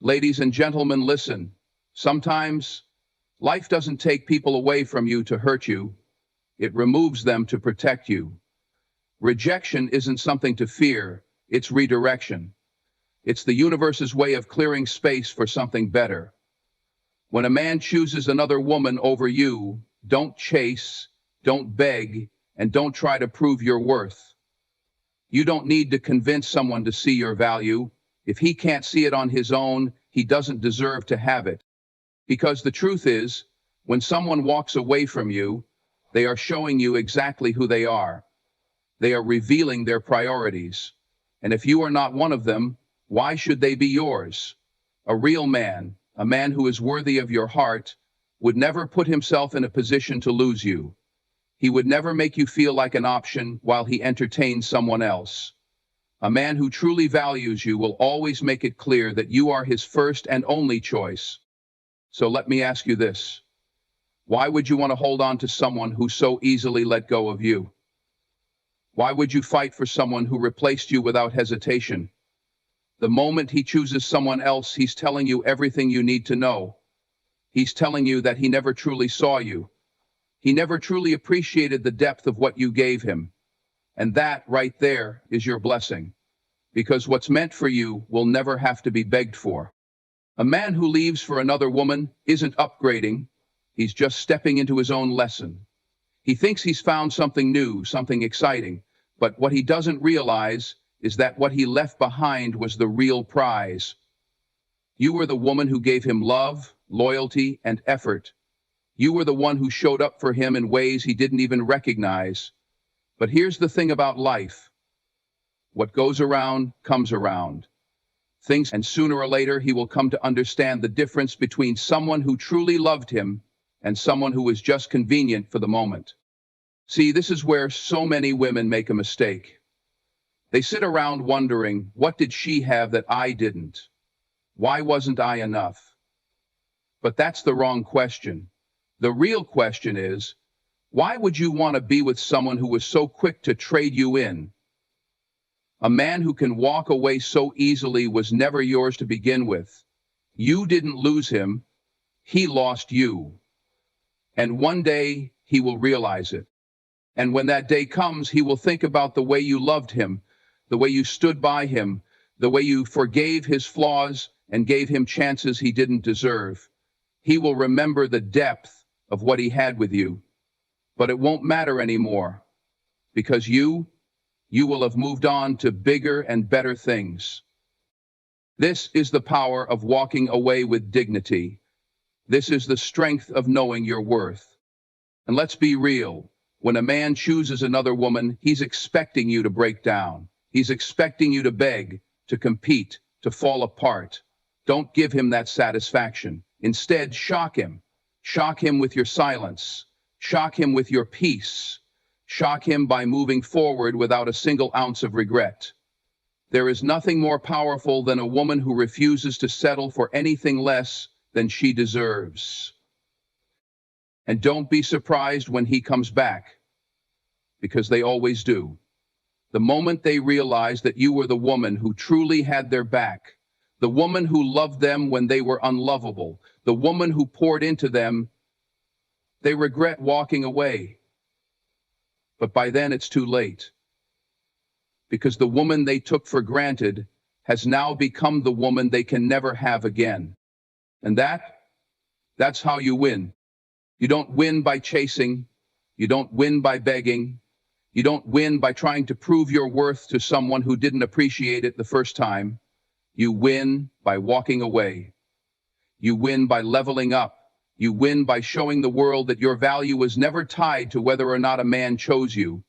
Ladies and gentlemen, listen. Sometimes life doesn't take people away from you to hurt you. It removes them to protect you. Rejection isn't something to fear, it's redirection. It's the universe's way of clearing space for something better. When a man chooses another woman over you, don't chase, don't beg, and don't try to prove your worth. You don't need to convince someone to see your value. If he can't see it on his own, he doesn't deserve to have it. Because the truth is, when someone walks away from you, they are showing you exactly who they are. They are revealing their priorities. And if you are not one of them, why should they be yours? A real man, a man who is worthy of your heart, would never put himself in a position to lose you. He would never make you feel like an option while he entertains someone else. A man who truly values you will always make it clear that you are his first and only choice. So let me ask you this. Why would you want to hold on to someone who so easily let go of you? Why would you fight for someone who replaced you without hesitation? The moment he chooses someone else, he's telling you everything you need to know. He's telling you that he never truly saw you. He never truly appreciated the depth of what you gave him. And that, right there, is your blessing. Because what's meant for you will never have to be begged for. A man who leaves for another woman isn't upgrading. He's just stepping into his own lesson. He thinks he's found something new, something exciting. But what he doesn't realize is that what he left behind was the real prize. You were the woman who gave him love, loyalty, and effort. You were the one who showed up for him in ways he didn't even recognize. But here's the thing about life. What goes around comes around. And sooner or later he will come to understand the difference between someone who truly loved him and someone who was just convenient for the moment. See, this is where so many women make a mistake. They sit around wondering, what did she have that I didn't? Why wasn't I enough? But that's the wrong question. The real question is, why would you want to be with someone who was so quick to trade you in? A man who can walk away so easily was never yours to begin with. You didn't lose him, he lost you. And one day he will realize it. And when that day comes, he will think about the way you loved him, the way you stood by him, the way you forgave his flaws and gave him chances he didn't deserve. He will remember the depth of what he had with you. But it won't matter anymore, because you will have moved on to bigger and better things. This is the power of walking away with dignity. This is the strength of knowing your worth. And let's be real. When a man chooses another woman, he's expecting you to break down. He's expecting you to beg, to compete, to fall apart. Don't give him that satisfaction. Instead, shock him. Shock him with your silence. Shock him with your peace. Shock him by moving forward without a single ounce of regret. There is nothing more powerful than a woman who refuses to settle for anything less than she deserves. And don't be surprised when he comes back, because they always do. The moment they realize that you were the woman who truly had their back, the woman who loved them when they were unlovable, the woman who poured into them, they regret walking away. But by then it's too late. Because the woman they took for granted has now become the woman they can never have again. And that's how you win. You don't win by chasing. You don't win by begging. You don't win by trying to prove your worth to someone who didn't appreciate it the first time. You win by walking away. You win by leveling up. You win by showing the world that your value was never tied to whether or not a man chose you.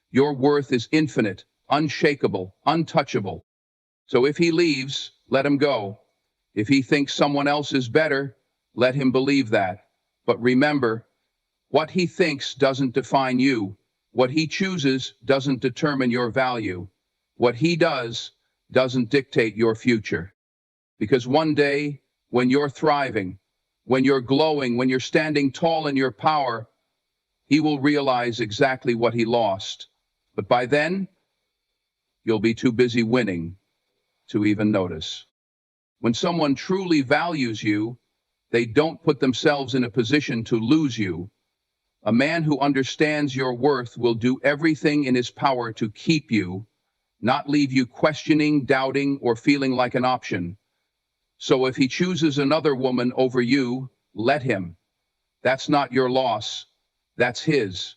Your worth is infinite, unshakable, untouchable. So if he leaves, let him go. If he thinks someone else is better, let him believe that. But remember, what he thinks doesn't define you. What he chooses doesn't determine your value. What he does doesn't dictate your future. Because one day, when you're thriving, when you're glowing, when you're standing tall in your power, he will realize exactly what he lost. But by then, you'll be too busy winning to even notice. When someone truly values you, they don't put themselves in a position to lose you. A man who understands your worth will do everything in his power to keep you, not leave you questioning, doubting, or feeling like an option. So if he chooses another woman over you, let him. That's not your loss. That's his.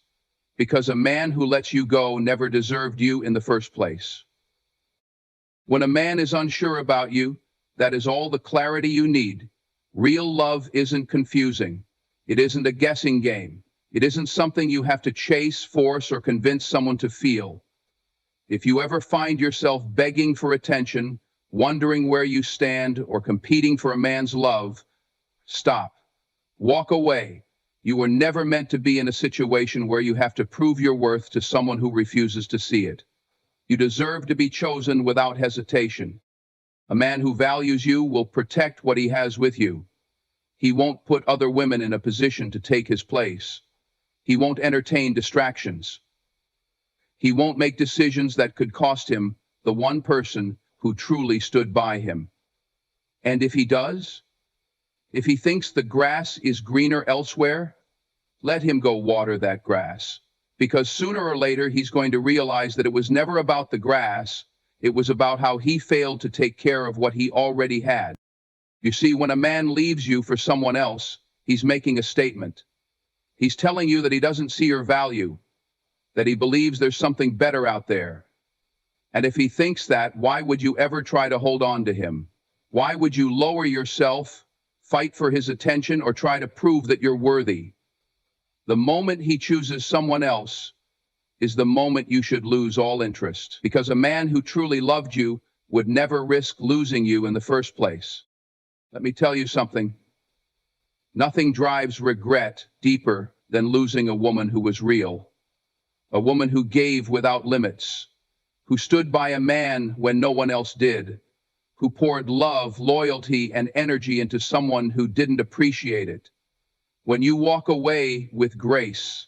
Because a man who lets you go never deserved you in the first place. When a man is unsure about you, that is all the clarity you need. Real love isn't confusing. It isn't a guessing game. It isn't something you have to chase, force, or convince someone to feel. If you ever find yourself begging for attention, wondering where you stand, or competing for a man's love, stop. Walk away. You were never meant to be in a situation where you have to prove your worth to someone who refuses to see it. You deserve to be chosen without hesitation. A man who values you will protect what he has with you. He won't put other women in a position to take his place. He won't entertain distractions. He won't make decisions that could cost him the one person who truly stood by him. And if he does, if he thinks the grass is greener elsewhere, let him go water that grass. Because sooner or later he's going to realize that it was never about the grass, it was about how he failed to take care of what he already had. You see, when a man leaves you for someone else, he's making a statement. He's telling you that he doesn't see your value, that he believes there's something better out there. And if he thinks that, why would you ever try to hold on to him? Why would you lower yourself, fight for his attention, or try to prove that you're worthy? The moment he chooses someone else is the moment you should lose all interest, because a man who truly loved you would never risk losing you in the first place. Let me tell you something. Nothing drives regret deeper than losing a woman who was real, a woman who gave without limits, who stood by a man when no one else did, who poured love, loyalty, and energy into someone who didn't appreciate it. When you walk away with grace,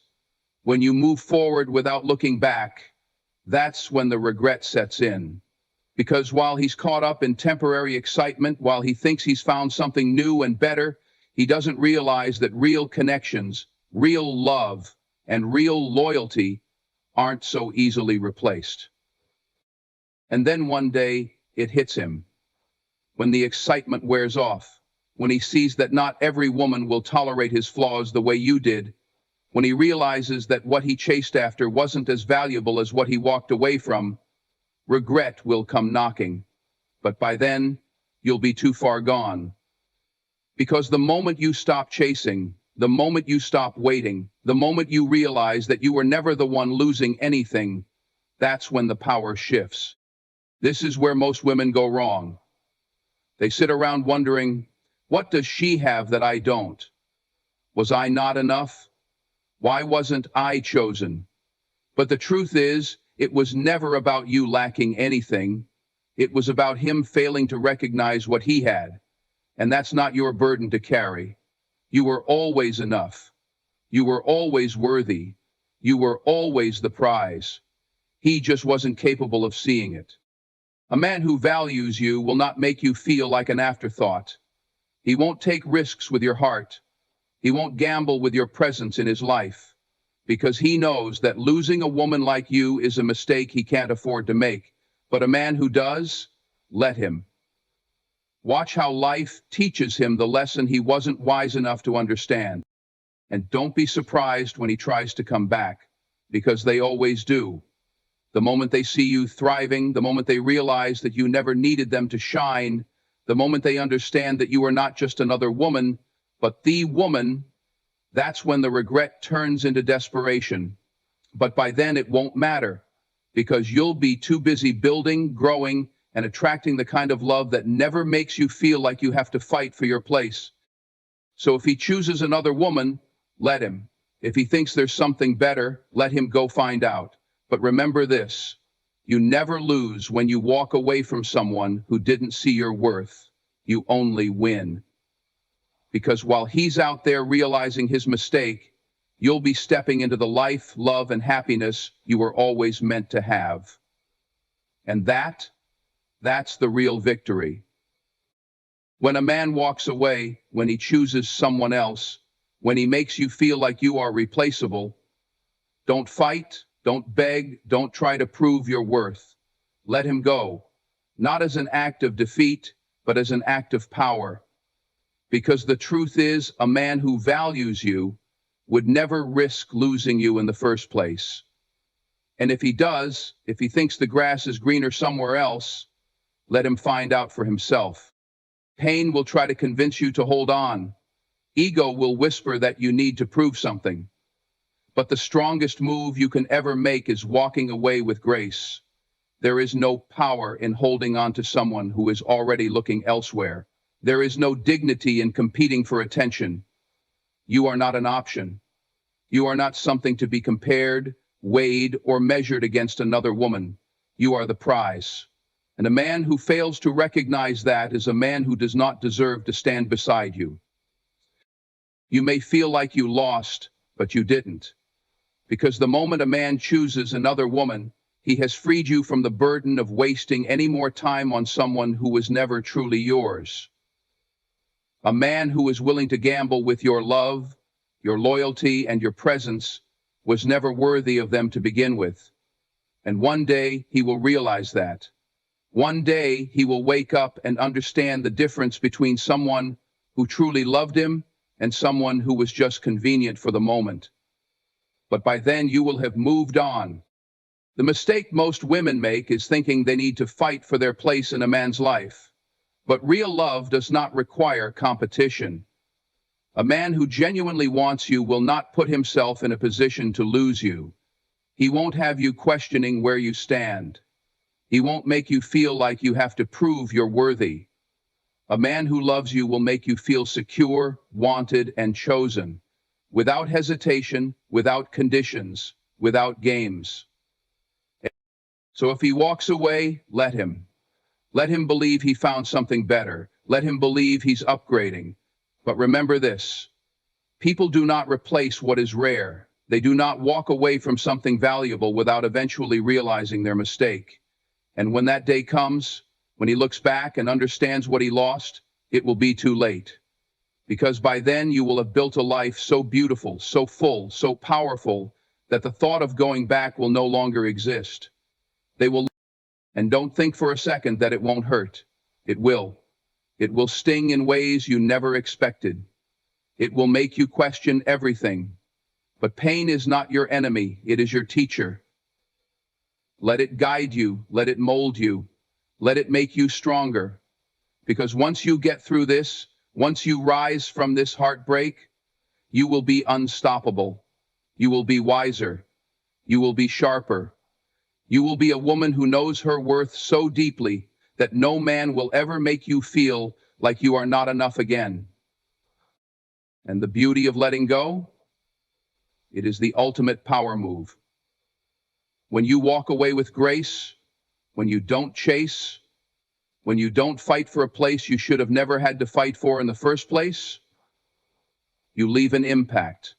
when you move forward without looking back, that's when the regret sets in. Because while he's caught up in temporary excitement, while he thinks he's found something new and better, he doesn't realize that real connections, real love, and real loyalty aren't so easily replaced. And then one day, it hits him. When the excitement wears off, when he sees that not every woman will tolerate his flaws the way you did, when he realizes that what he chased after wasn't as valuable as what he walked away from, regret will come knocking. But by then, you'll be too far gone. Because the moment you stop chasing, the moment you stop waiting, the moment you realize that you were never the one losing anything, that's when the power shifts. This is where most women go wrong. They sit around wondering, what does she have that I don't? Was I not enough? Why wasn't I chosen? But the truth is, it was never about you lacking anything. It was about him failing to recognize what he had. And that's not your burden to carry. You were always enough. You were always worthy. You were always the prize. He just wasn't capable of seeing it. A man who values you will not make you feel like an afterthought. He won't take risks with your heart. He won't gamble with your presence in his life, because he knows that losing a woman like you is a mistake he can't afford to make. But a man who does, let him. Watch how life teaches him the lesson he wasn't wise enough to understand. And don't be surprised when he tries to come back, because they always do. The moment they see you thriving, the moment they realize that you never needed them to shine, the moment they understand that you are not just another woman, but the woman, that's when the regret turns into desperation. But by then it won't matter, because you'll be too busy building, growing, and attracting the kind of love that never makes you feel like you have to fight for your place. So if he chooses another woman, let him. If he thinks there's something better, let him go find out. But remember this, you never lose when you walk away from someone who didn't see your worth. You only win. Because while he's out there realizing his mistake, you'll be stepping into the life, love, and happiness you were always meant to have. And that's the real victory. When a man walks away, when he chooses someone else, when he makes you feel like you are replaceable, don't fight, don't beg, don't try to prove your worth. Let him go, not as an act of defeat, but as an act of power. Because the truth is, a man who values you would never risk losing you in the first place. And if he does, if he thinks the grass is greener somewhere else, let him find out for himself. Pain will try to convince you to hold on. Ego will whisper that you need to prove something. But the strongest move you can ever make is walking away with grace. There is no power in holding on to someone who is already looking elsewhere. There is no dignity in competing for attention. You are not an option. You are not something to be compared, weighed, or measured against another woman. You are the prize. And a man who fails to recognize that is a man who does not deserve to stand beside you. You may feel like you lost, but you didn't. Because the moment a man chooses another woman, he has freed you from the burden of wasting any more time on someone who was never truly yours. A man who is willing to gamble with your love, your loyalty, and your presence was never worthy of them to begin with. And one day he will realize that. One day he will wake up and understand the difference between someone who truly loved him and someone who was just convenient for the moment. But by then you will have moved on. The mistake most women make is thinking they need to fight for their place in a man's life. But real love does not require competition. A man who genuinely wants you will not put himself in a position to lose you. He won't have you questioning where you stand. He won't make you feel like you have to prove you're worthy. A man who loves you will make you feel secure, wanted, and chosen, without hesitation, without conditions, without games. So if he walks away, let him. Let him believe he found something better. Let him believe he's upgrading. But remember this, people do not replace what is rare. They do not walk away from something valuable without eventually realizing their mistake. And when that day comes, when he looks back and understands what he lost, it will be too late. Because by then you will have built a life so beautiful, so full, so powerful, that the thought of going back will no longer exist. They will. And don't think for a second that it won't hurt. It will. It will sting in ways you never expected. It will make you question everything. But pain is not your enemy, it is your teacher. Let it guide you, let it mold you, let it make you stronger. Because once you get through this, once you rise from this heartbreak, you will be unstoppable. You will be wiser. You will be sharper. You will be a woman who knows her worth so deeply that no man will ever make you feel like you are not enough again. And the beauty of letting go? It is the ultimate power move. When you walk away with grace, when you don't chase, when you don't fight for a place you should have never had to fight for in the first place, you leave an impact.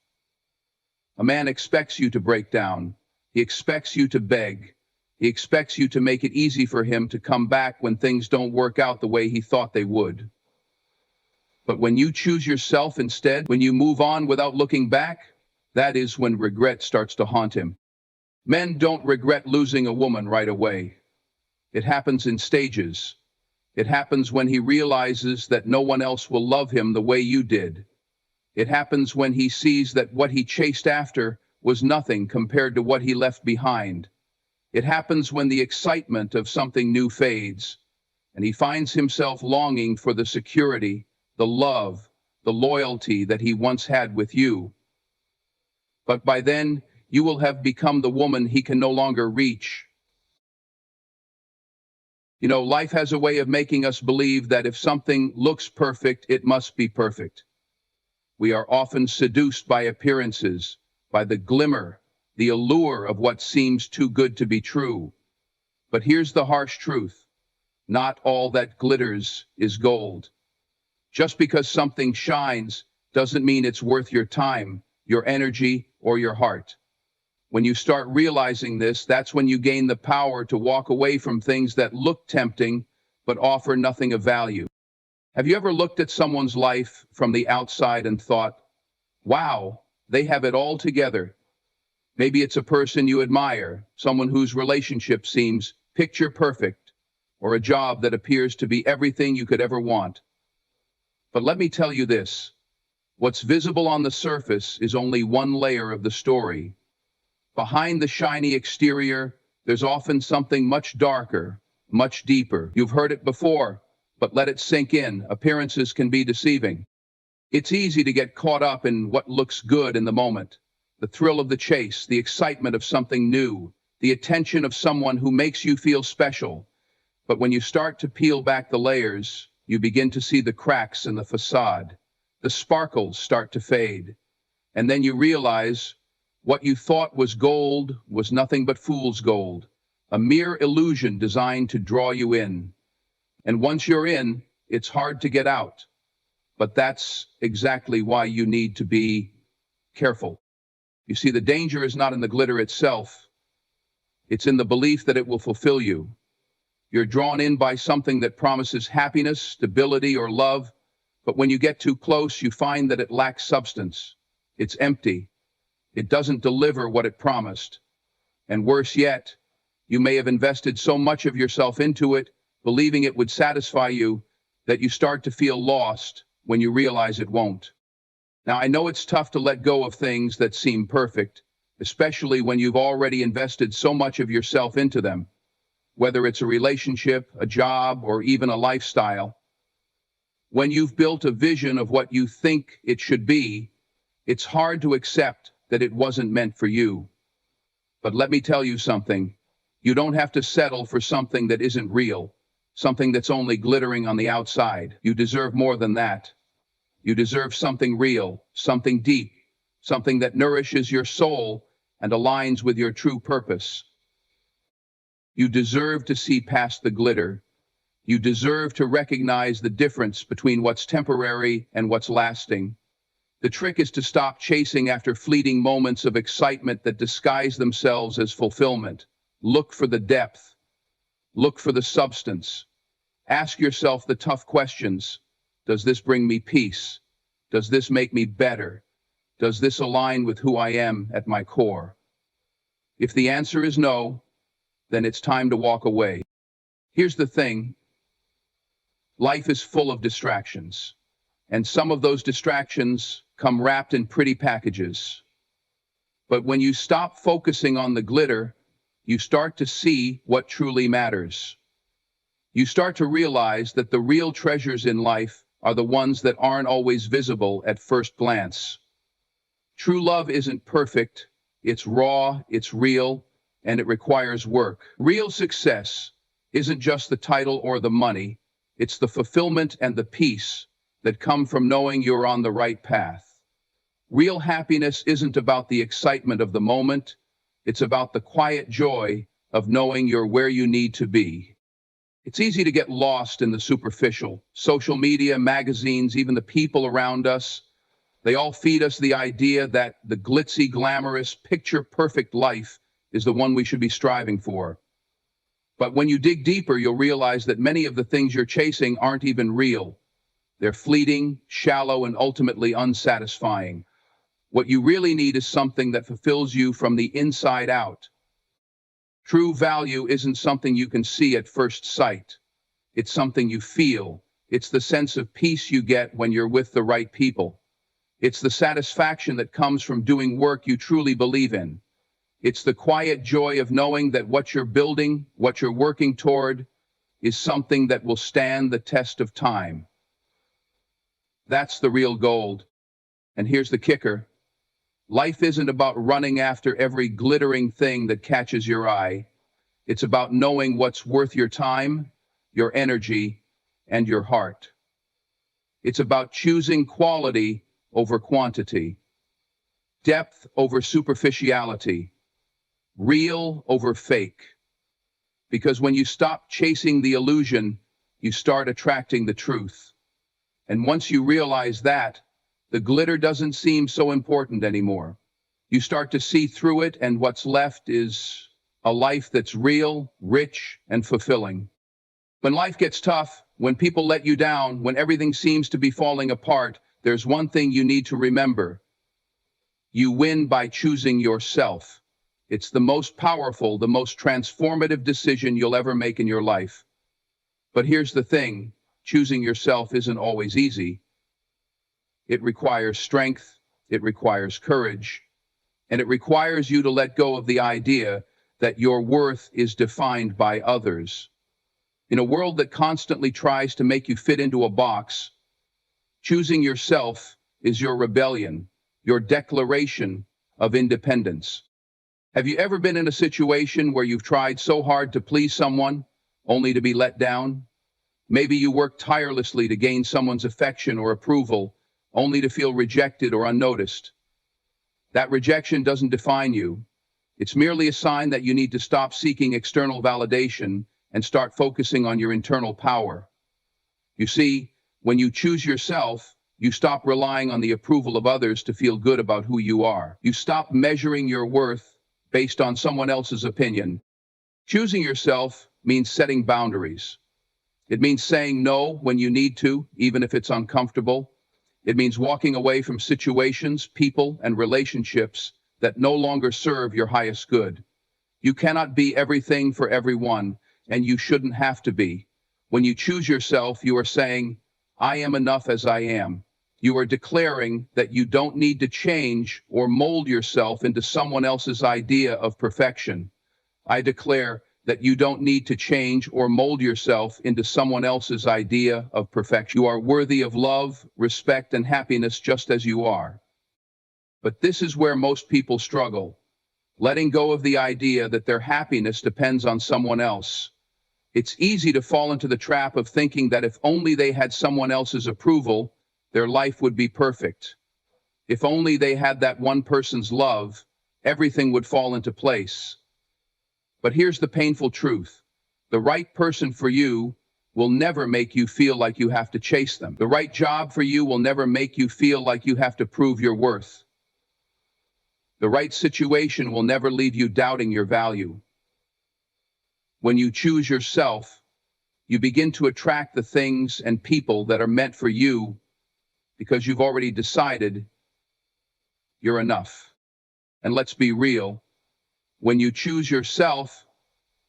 A man expects you to break down. He expects you to beg. He expects you to make it easy for him to come back when things don't work out the way he thought they would. But when you choose yourself instead, when you move on without looking back, that is when regret starts to haunt him. Men don't regret losing a woman right away. It happens in stages. It happens when he realizes that no one else will love him the way you did. It happens when he sees that what he chased after was nothing compared to what he left behind. It happens when the excitement of something new fades, and he finds himself longing for the security, the love, the loyalty that he once had with you. But by then, you will have become the woman he can no longer reach. You know, life has a way of making us believe that if something looks perfect, it must be perfect. We are often seduced by appearances, by the glimmer, the allure of what seems too good to be true. But here's the harsh truth. Not all that glitters is gold. Just because something shines doesn't mean it's worth your time, your energy, or your heart. When you start realizing this, that's when you gain the power to walk away from things that look tempting but offer nothing of value. Have you ever looked at someone's life from the outside and thought, wow, they have it all together? Maybe it's a person you admire, someone whose relationship seems picture perfect, or a job that appears to be everything you could ever want. But let me tell you this, what's visible on the surface is only one layer of the story. Behind the shiny exterior, there's often something much darker, much deeper. You've heard it before, but let it sink in. Appearances can be deceiving. It's easy to get caught up in what looks good in the moment. The thrill of the chase, the excitement of something new, the attention of someone who makes you feel special. But when you start to peel back the layers, you begin to see the cracks in the facade. The sparkles start to fade. And then you realize what you thought was gold was nothing but fool's gold, a mere illusion designed to draw you in. And once you're in, it's hard to get out. But that's exactly why you need to be careful. You see, the danger is not in the glitter itself. It's in the belief that it will fulfill you. You're drawn in by something that promises happiness, stability, or love, but when you get too close, you find that it lacks substance. It's empty. It doesn't deliver what it promised. And worse yet, you may have invested so much of yourself into it, believing it would satisfy you, that you start to feel lost when you realize it won't. Now, I know it's tough to let go of things that seem perfect, especially when you've already invested so much of yourself into them, whether it's a relationship, a job, or even a lifestyle. When you've built a vision of what you think it should be, it's hard to accept that it wasn't meant for you. But let me tell you something. You don't have to settle for something that isn't real, something that's only glittering on the outside. You deserve more than that. You deserve something real, something deep, something that nourishes your soul and aligns with your true purpose. You deserve to see past the glitter. You deserve to recognize the difference between what's temporary and what's lasting. The trick is to stop chasing after fleeting moments of excitement that disguise themselves as fulfillment. Look for the depth. Look for the substance. Ask yourself the tough questions. Does this bring me peace? Does this make me better? Does this align with who I am at my core? If the answer is no, then it's time to walk away. Here's the thing. Life is full of distractions, and some of those distractions come wrapped in pretty packages. But when you stop focusing on the glitter, you start to see what truly matters. You start to realize that the real treasures in life are the ones that aren't always visible at first glance. True love isn't perfect, it's raw, it's real, and it requires work. Real success isn't just the title or the money, it's the fulfillment and the peace that come from knowing you're on the right path. Real happiness isn't about the excitement of the moment, it's about the quiet joy of knowing you're where you need to be. It's easy to get lost in the superficial. Social media, magazines, even the people around us, they all feed us the idea that the glitzy, glamorous, picture-perfect life is the one we should be striving for. But when you dig deeper, you'll realize that many of the things you're chasing aren't even real. They're fleeting, shallow, and ultimately unsatisfying. What you really need is something that fulfills you from the inside out. True value isn't something you can see at first sight. It's something you feel. It's the sense of peace you get when you're with the right people. It's the satisfaction that comes from doing work you truly believe in. It's the quiet joy of knowing that what you're building, what you're working toward, is something that will stand the test of time. That's the real gold. And here's the kicker. Life isn't about running after every glittering thing that catches your eye. It's about knowing what's worth your time, your energy, and your heart. It's about choosing quality over quantity, depth over superficiality, real over fake. Because when you stop chasing the illusion, you start attracting the truth. And once you realize that, the glitter doesn't seem so important anymore. You start to see through it, and what's left is a life that's real, rich, and fulfilling. When life gets tough, When people let you down, when everything seems to be falling apart, there's one thing you need to remember. You win by choosing yourself. It's the most powerful, the most transformative decision you'll ever make in your life. But here's the thing, choosing yourself isn't always easy. It requires strength, it requires courage, and it requires you to let go of the idea that your worth is defined by others. In a world that constantly tries to make you fit into a box, choosing yourself is your rebellion, your declaration of independence. Have you ever been in a situation where you've tried so hard to please someone, only to be let down? Maybe you worked tirelessly to gain someone's affection or approval, only to feel rejected or unnoticed. That rejection doesn't define you. It's merely a sign that you need to stop seeking external validation and start focusing on your internal power. You see, when you choose yourself, you stop relying on the approval of others to feel good about who you are. You stop measuring your worth based on someone else's opinion. Choosing yourself means setting boundaries. It means saying no when you need to, even if it's uncomfortable. It means walking away from situations, people, and relationships that no longer serve your highest good. You cannot be everything for everyone, and you shouldn't have to be. When you choose yourself, you are saying, I am enough as I am. You are declaring that you don't need to change or mold yourself into someone else's idea of perfection. I declare that you don't need to change or mold yourself into someone else's idea of perfection. You are worthy of love, respect, and happiness just as you are. But this is where most people struggle, letting go of the idea that their happiness depends on someone else. It's easy to fall into the trap of thinking that if only they had someone else's approval, their life would be perfect. If only they had that one person's love, everything would fall into place. But here's the painful truth. The right person for you will never make you feel like you have to chase them. The right job for you will never make you feel like you have to prove your worth. The right situation will never leave you doubting your value. When you choose yourself, you begin to attract the things and people that are meant for you because you've already decided you're enough. And let's be real, when you choose yourself,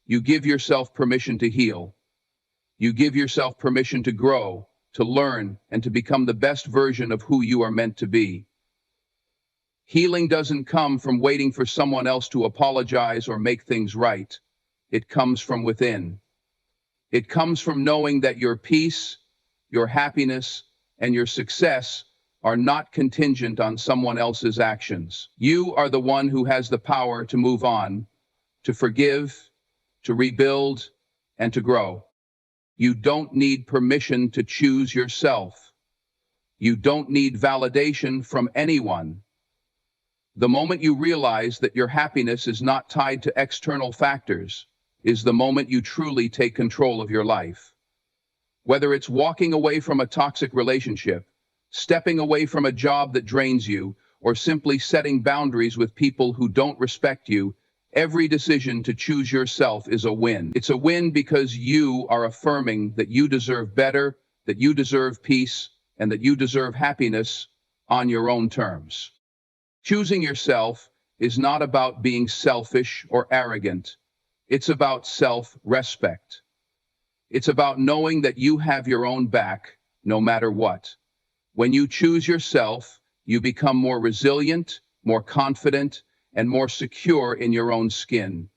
you give yourself permission to heal. You give yourself permission to grow, to learn, and to become the best version of who you are meant to be. Healing doesn't come from waiting for someone else to apologize or make things right. It comes from within. It comes from knowing that your peace, your happiness, and your success are not contingent on someone else's actions. You are the one who has the power to move on, to forgive, to rebuild, and to grow. You don't need permission to choose yourself. You don't need validation from anyone. The moment you realize that your happiness is not tied to external factors is the moment you truly take control of your life. Whether it's walking away from a toxic relationship, stepping away from a job that drains you, or simply setting boundaries with people who don't respect you, every decision to choose yourself is a win. It's a win because you are affirming that you deserve better, that you deserve peace, and that you deserve happiness on your own terms. Choosing yourself is not about being selfish or arrogant. It's about self-respect. It's about knowing that you have your own back, no matter what. When you choose yourself, you become more resilient, more confident, and more secure in your own skin.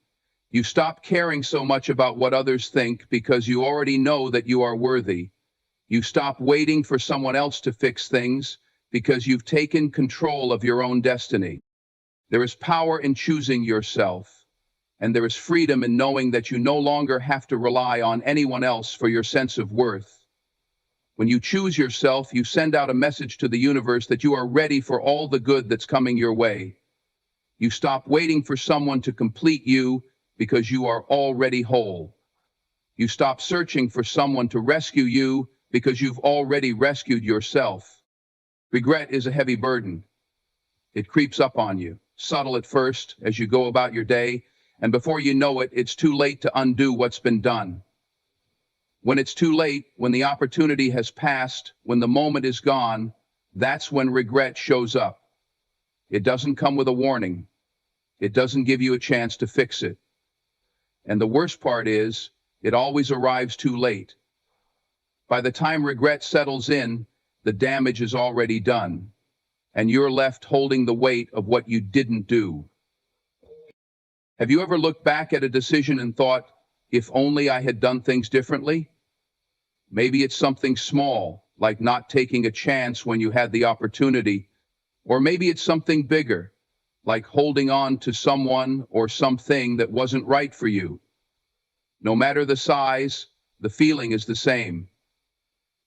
You stop caring so much about what others think because you already know that you are worthy. You stop waiting for someone else to fix things because you've taken control of your own destiny. There is power in choosing yourself, and there is freedom in knowing that you no longer have to rely on anyone else for your sense of worth. When you choose yourself, you send out a message to the universe that you are ready for all the good that's coming your way. You stop waiting for someone to complete you because you are already whole. You stop searching for someone to rescue you because you've already rescued yourself. Regret is a heavy burden. It creeps up on you, subtle at first as you go about your day, and before you know it, it's too late to undo what's been done. When it's too late, when the opportunity has passed, when the moment is gone, that's when regret shows up. It doesn't come with a warning. It doesn't give you a chance to fix it. And the worst part is, it always arrives too late. By the time regret settles in, the damage is already done, and you're left holding the weight of what you didn't do. Have you ever looked back at a decision and thought, if only I had done things differently? Maybe it's something small, like not taking a chance when you had the opportunity, or maybe it's something bigger, like holding on to someone or something that wasn't right for you. No matter the size, the feeling is the same.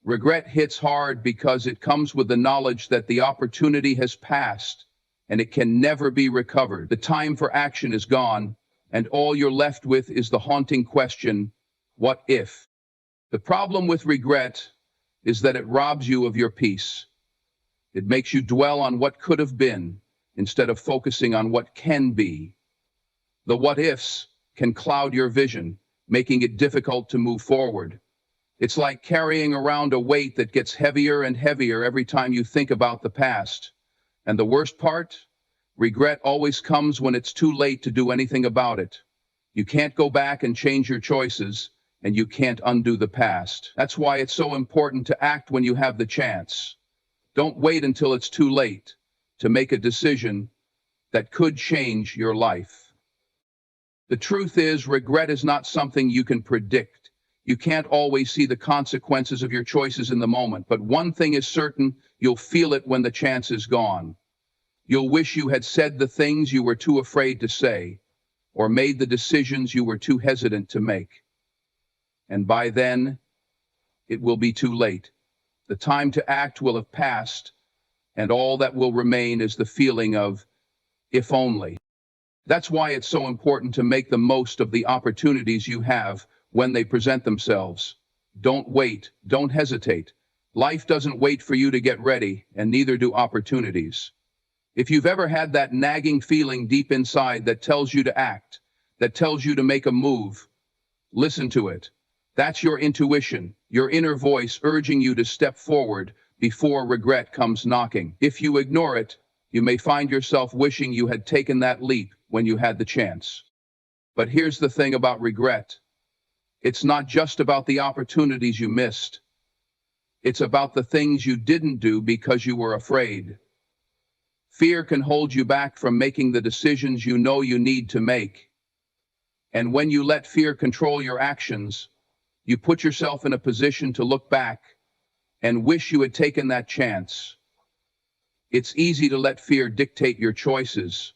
Regret hits hard because it comes with the knowledge that the opportunity has passed and it can never be recovered. The time for action is gone, and all you're left with is the haunting question, what if? The problem with regret is that it robs you of your peace. It makes you dwell on what could have been instead of focusing on what can be. The what ifs can cloud your vision, making it difficult to move forward. It's like carrying around a weight that gets heavier and heavier every time you think about the past. And the worst part? Regret always comes when it's too late to do anything about it. You can't go back and change your choices, and you can't undo the past. That's why it's so important to act when you have the chance. Don't wait until it's too late to make a decision that could change your life. The truth is, regret is not something you can predict. You can't always see the consequences of your choices in the moment, but one thing is certain, you'll feel it when the chance is gone. You'll wish you had said the things you were too afraid to say, or made the decisions you were too hesitant to make. And by then, it will be too late. The time to act will have passed, and all that will remain is the feeling of, if only. That's why it's so important to make the most of the opportunities you have when they present themselves. Don't wait, don't hesitate. Life doesn't wait for you to get ready, and neither do opportunities. If you've ever had that nagging feeling deep inside that tells you to act, that tells you to make a move, listen to it. That's your intuition, your inner voice urging you to step forward before regret comes knocking. If you ignore it, you may find yourself wishing you had taken that leap when you had the chance. But here's the thing about regret. It's not just about the opportunities you missed. It's about the things you didn't do because you were afraid. Fear can hold you back from making the decisions you know you need to make. And when you let fear control your actions, you put yourself in a position to look back and wish you had taken that chance. It's easy to let fear dictate your choices,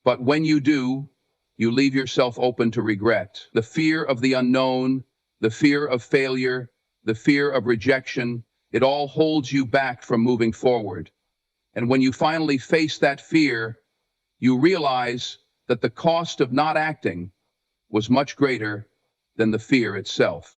but when you do, you leave yourself open to regret. The fear of the unknown, the fear of failure, the fear of rejection, it all holds you back from moving forward. And when you finally face that fear, you realize that the cost of not acting was much greater than the fear itself.